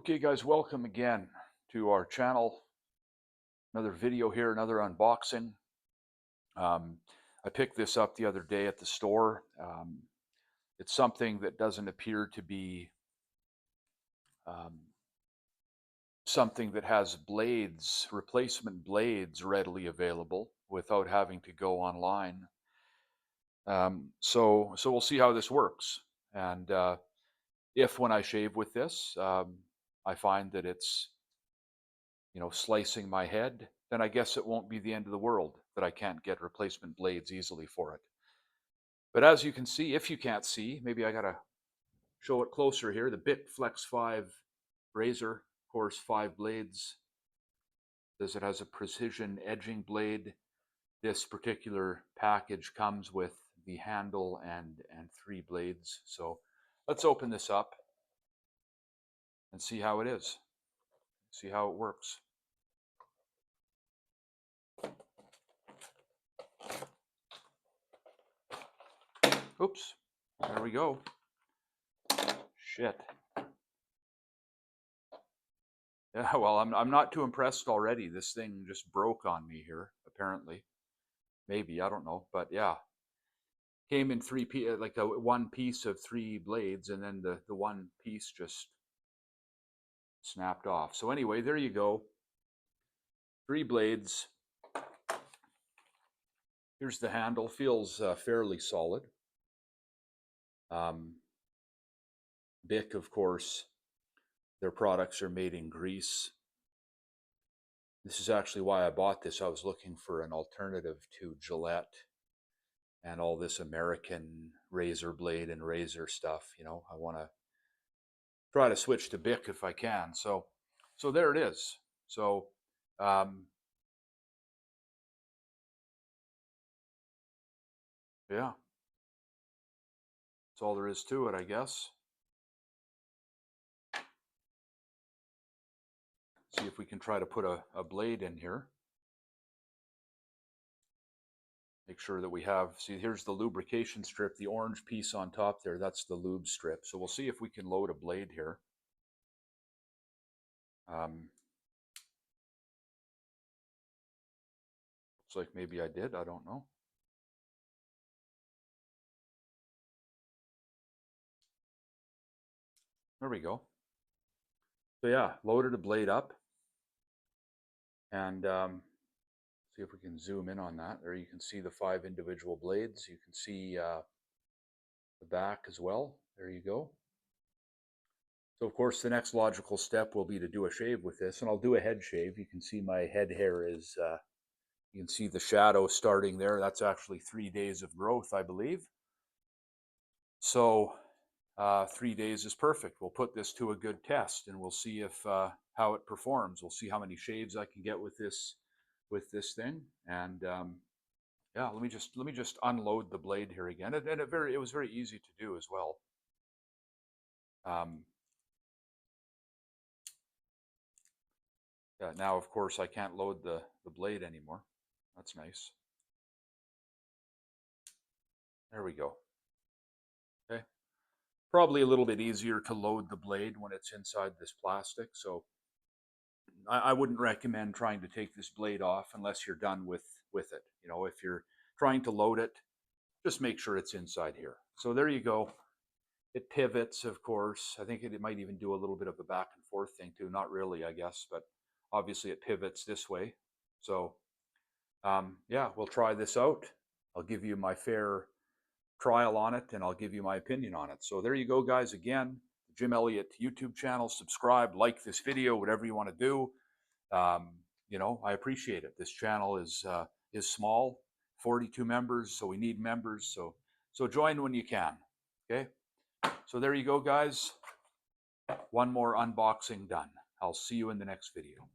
Okay guys, welcome again to our channel. Another video here, another unboxing. Um, I picked this up the other day at the store. It's something that doesn't appear to be um, something that has blades, replacement blades readily available without having to go online. So we'll see how this works. And if when I shave with this, I find that it's slicing my head, then I guess it won't be the end of the world that I can't get replacement blades easily for it. But as you can see, if you can't see, maybe I gotta show it closer here. The BIC Flex 5 razor, of course, 5 blades. It has a precision edging blade. This particular package comes with the handle and 3 blades. So let's open this up and see how it is. See how it works. Oops, there we go. Shit. Yeah, well, I'm not too impressed already. This thing just broke on me here, apparently. Maybe, I don't know, but yeah. Came in like a one piece of 3 blades, and then the one piece just snapped off. So anyway, there you go. 3 blades. Here's the handle. Feels fairly solid. BIC, of course, their products are made in Greece. This is actually why I bought this. I was looking for an alternative to Gillette and all this American razor blade and razor stuff. I want to try to switch to BIC if I can. So there it is. So yeah, that's all there is to it, I guess. See if we can try to put a blade in here. Make sure that we have, see, here's the lubrication strip, the orange piece on top there, that's the lube strip. So we'll see if we can load a blade here. Looks like maybe I did, I don't know. There we go. So yeah, loaded a blade up. And see if we can zoom in on that. There you can see the 5 individual blades. You can see the back as well. There you go. So of course the next logical step will be to do a shave with this, and I'll do a head shave. You can see my head hair is, you can see the shadow starting there. That's actually 3 days of growth, I believe. So 3 days is perfect. We'll put this to a good test, and we'll see if how it performs. We'll see how many shaves I can get with this thing, and yeah, let me just unload the blade here again, and it was very easy to do as well. Yeah, now of course I can't load the blade anymore. That's nice. There we go. Okay, probably a little bit easier to load the blade when it's inside this plastic. So I wouldn't recommend trying to take this blade off unless you're done with it. If you're trying to load it, just make sure it's inside here. So there you go. It pivots, of course. I think it might even do a little bit of a back and forth thing too. Not really, I guess, but obviously it pivots this way. So yeah, we'll try this out. I'll give you my fair trial on it, and I'll give you my opinion on it. So there you go, guys. Again, Jim Elliott YouTube channel. Subscribe, like this video, whatever you want to do. I appreciate it. This channel is small, 42 members, so we need members. So join when you can. Okay. So there you go, guys. One more unboxing done. I'll see you in the next video.